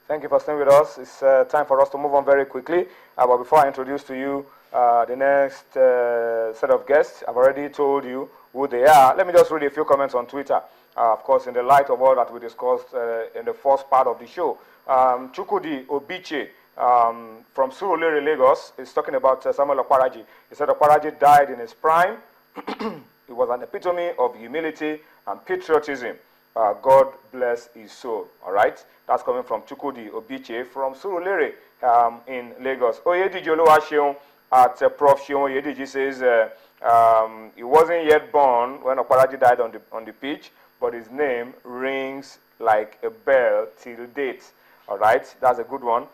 Thank you for staying with us. It's time for us to move on very quickly. But before I introduce to you the next set of guests, I've already told you who they are. Let me just read a few comments on Twitter. Of course, in the light of all that we discussed in the first part of the show. Chukudi Obiche from Surulere, Lagos, is talking about Samuel Okparaji. He said Okparaji died in his prime. He was an epitome of humility and patriotism. God bless his soul. All right, that's coming from Chukudi Obiche from Surulere in Lagos. Oyediji Oluwaseun at Prof. Seun Oyediji says he wasn't yet born when Okparaji died on the pitch, but his name rings like a bell till date. All right, that's a good one.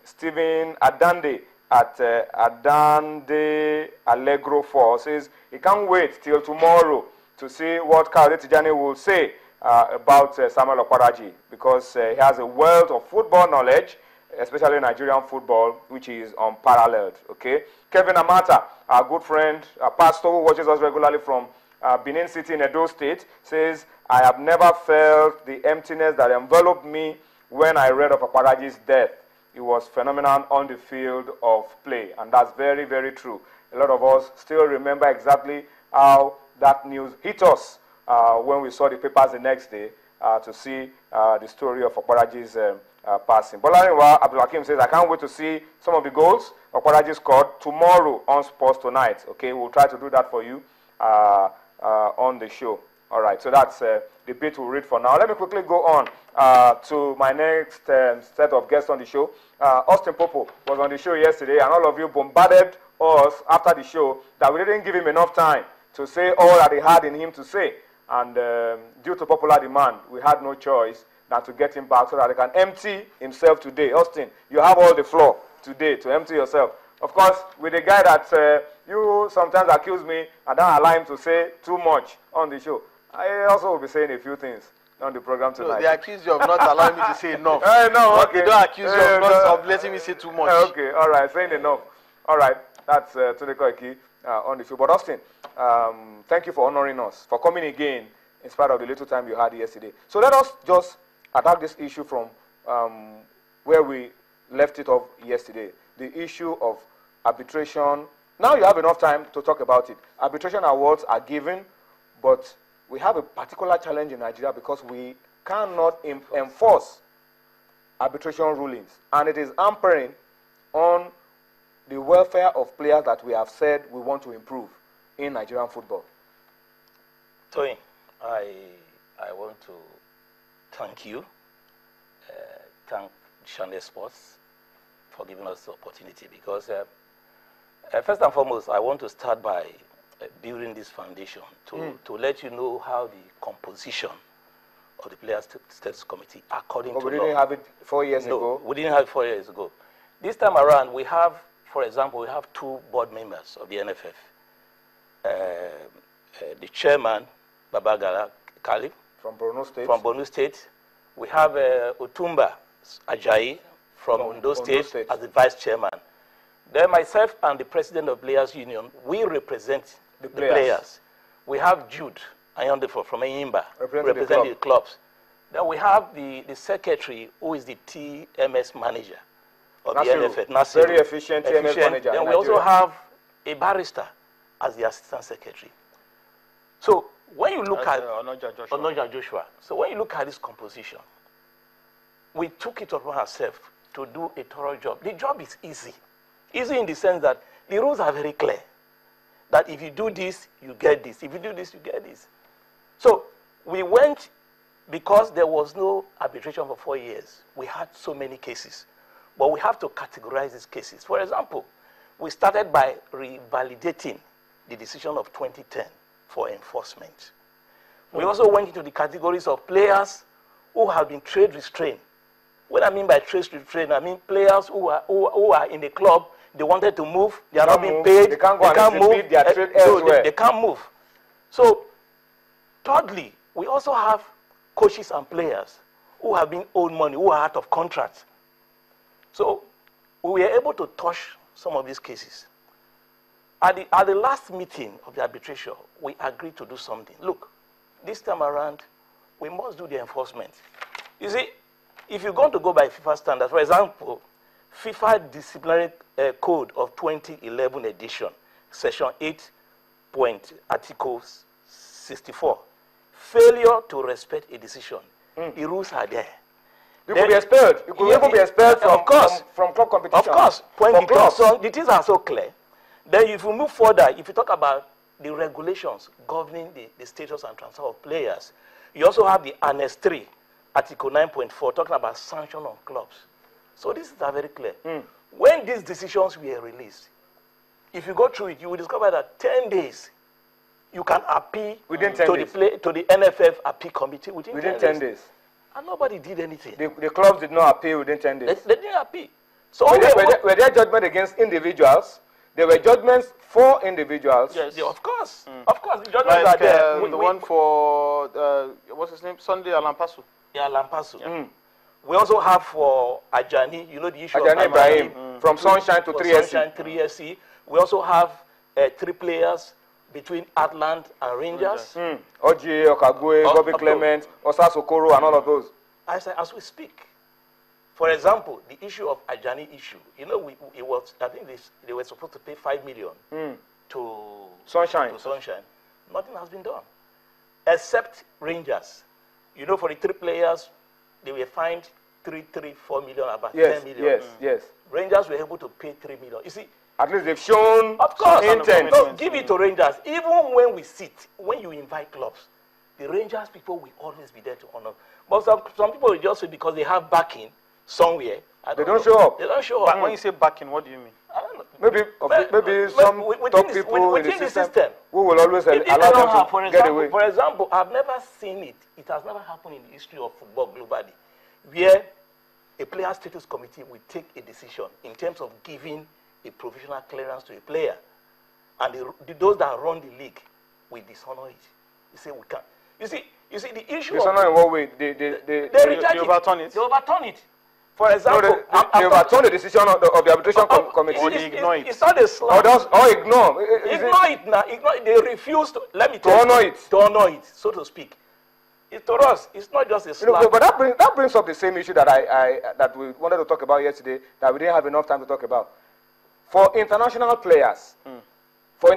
Stephen Adande at Adande Allegro 4 says he can't wait till tomorrow to see what Kayode Tijani will say about Samuel Okparaji, because he has a wealth of football knowledge, especially Nigerian football, which is unparalleled. Okay, Kevin Amata, our good friend, a pastor who watches us regularly from Benin City in Edo State, says, I have never felt the emptiness that enveloped me when I read of Okparaji's death. It was phenomenal on the field of play, and that's very, very true. A lot of us still remember exactly how that news hit us when we saw the papers the next day to see the story of Okparaji's passing. Bolarinwa Abdulhakim says, I can't wait to see some of the goals Okparaji scored tomorrow on Sports Tonight. Okay, we'll try to do that for you on the show. All right, so that's the bit we'll read for now. Let me quickly go on to my next set of guests on the show. Austin Popo was on the show yesterday, and all of you bombarded us after the show that we didn't give him enough time to say all that he had in him to say. And due to popular demand, we had no choice than to get him back so that he can empty himself today. Austin, you have all the floor today to empty yourself. Of course, with a guy that you sometimes accuse me and don't allow him to say too much on the show, I also will be saying a few things on the program tonight. No, they accuse you of not allowing me to say enough. No, okay. They don't accuse you of letting me say too much. Okay, all right, saying enough. All right, that's Tunde Koiki on the show. But Austin, thank you for honoring us, for coming again in spite of the little time you had yesterday. So let us just attack this issue from where we left it off yesterday, the issue of arbitration. Now you have enough time to talk about it. Arbitration awards are given, but we have a particular challenge in Nigeria because we cannot enforce arbitration rulings, and it is hampering on the welfare of players that we have said we want to improve in Nigerian football. Tony, I want to thank you, thank Channel Sports for giving us the opportunity, because first and foremost, I want to start by building this foundation to let you know how the composition of the Players Status Committee, according to law. We didn't have it 4 years ago. We didn't have it 4 years ago. This time around, we have, for example, we have 2 board members of the NFF. The chairman, Babagala Kali, from Borno State. From Borno State. We have Otumba Ajayi from Ondo State as the vice chairman. Then myself and the president of Players Union, we represent the players. We have Jude Ayondefo from Enyimba, representing the clubs. Then we have the secretary, who is the TMS manager of the NFF. Nasiru. Very efficient TMS manager. Then we also have a barrister as the assistant secretary. So when you look at Onoja Joshua, so when you look at this composition, we took it upon ourselves to do a thorough job. The job is easy. Easy in the sense that the rules are very clear. That if you do this, you get this. If you do this, you get this. So we went, because there was no arbitration for 4 years. We had so many cases. But we have to categorize these cases. For example, we started by revalidating the decision of 2010 for enforcement. We also went into the categories of players who have been trade restrained. What I mean by trade restrained, I mean players who are in the club, they wanted to move, they are not being paid, they can't move, they can't move. So, thirdly, we also have coaches and players who have been owed money, who are out of contract. So, we were able to touch some of these cases. At the last meeting of the arbitration, we agreed to do something. Look, this time around, we must do the enforcement. You see, if you're going to go by FIFA standards, for example, FIFA Disciplinary Code of 2011 edition, section 8 point article 64, failure to respect a decision, the rules are there. You could be expelled. You could even be expelled from club competition. Of course. When the things are so clear, then if you move further, if you talk about the regulations governing the status and transfer of players, you also have the Annex 3, Article 9.4, talking about sanction on clubs. So these are very clear. When these decisions were released, if you go through it, you will discover that 10 days, you can appeal within 10 days. to the NFF appeal committee within 10 days. And nobody did anything. The clubs did not appeal within 10 days. They didn't appeal. So were there judgments against individuals? There were judgments for individuals. Yes, yeah, of course. Of course, the judgments are there. The one for, what's his name? Sunday Alampasu. Yeah, Alampasu. Yeah. We also have for Ajani, you know the issue Ajani of Ibrahim, from Sunshine to 3SC. Sunshine 3SC. We also have 3 players between Atlant and Rangers. Oji, Okagwe, Bobby Clement, Osa Sokoro, and all of those. As we speak. For example, the issue of Ajani issue, you know, I think they were supposed to pay 5 million to Sunshine. Nothing has been done. Except Rangers. You know, for the 3 players, they were fined 4 million, about 10 million. Yes. Rangers were able to pay 3 million. You see, at least they've shown of course, intent. So give it to Rangers. Even when we sit, when you invite clubs, the Rangers people will always be there to honor. But some people will just say because they have backing somewhere. They don't show up. They don't show But up. when you say backing, what do you mean? I don't know. Maybe some top people within the system who will always allow them to get away. For example, I've never seen it. It has never happened in the history of football globally, where a player status committee will take a decision in terms of giving a provisional clearance to a player, and those that run the league will dishonor it. You say we can't. You see the issue. Dishonor in what way? They overturn it. They overturn it. For example, they overturn the decision of the arbitration committee. Or they ignore it. It's not a slap. Or ignore. Ignore it now. Ignore it. They refuse to. Let me tell you. To honor it, so to speak. To us, it's not just a slap. But that brings up the same issue that that we wanted to talk about yesterday that we didn't have enough time to talk about. For international players, we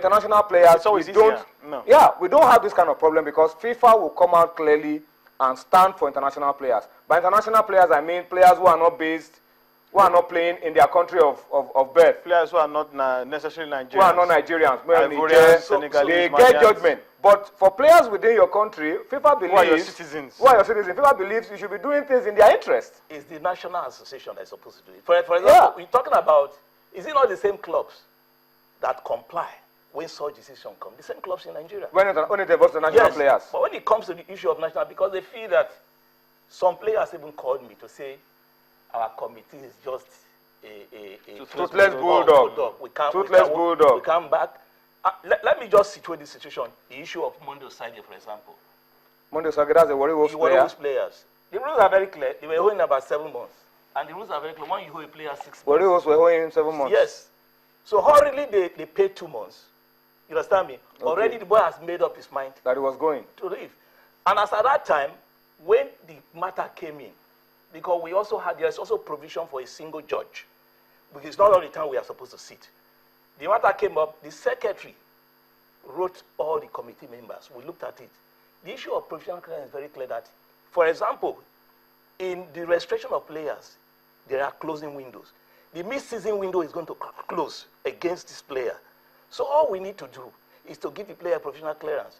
don't have this kind of problem because FIFA will come out clearly and stand for international players. By international players, I mean players who are not playing in their country of birth. Players who are not necessarily Nigerians. Who are not Nigerians. Senegalese, they get judgment. But for players within your country, FIFA believes... Who are your citizens? FIFA believes you should be doing things in their interest. It's the national association that's supposed to do it. For example, we're talking about, is it not the same clubs that comply when such decision comes? The same clubs in Nigeria. When it involves the national players. But when it comes to the issue of national, because they feel that some players even called me to say our committee is just a toothless bulldog. We come back. Let me just situate the situation. The issue of Mondo Sage, for example. Mondo Sage, that's a Warriors player. Players. The rules are very clear. They were holding about 7 months. And the rules are very clear. When you hold a player 6 months. Warriors were holding him 7 months. Yes. So hurriedly they paid 2 months. You understand me? Okay. Already the boy has made up his mind. That he was going. To leave. And as at that time, when the matter came in, because there's also provision for a single judge, because it's not all the time we are supposed to sit. The matter came up, the secretary wrote all the committee members. We looked at it. The issue of provisional clearance is very clear that, for example, in the registration of players, there are closing windows. The mid-season window is going to close against this player. So all we need to do is to give the player provisional clearance.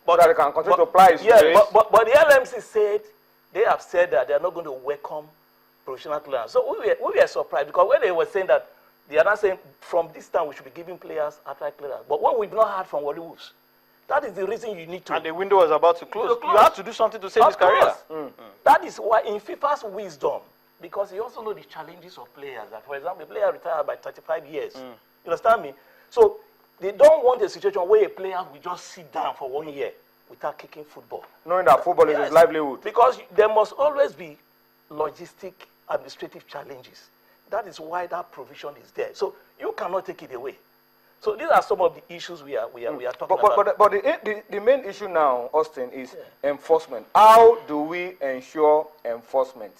But that can continue to apply. But the LMC said, they have said that they are not going to welcome provisional clearance. So we were surprised because when they were saying that, they are not saying from this time we should be giving players outright clearance. But when we've not heard from Wally Wolves, that is the reason you need to. And the window was about to close. You have to do something to save his career. That is why in FIFA's wisdom, because you also know the challenges of players. That, for example, a player retired by 35 years. You understand me? So they don't want a situation where a player will just sit down for 1 year without kicking football. Knowing that football is his livelihood. Because there must always be logistic, administrative challenges. That is why that provision is there. So you cannot take it away. So these are some of the issues we are talking about. But the main issue now, Austin, is enforcement. How do we ensure enforcement?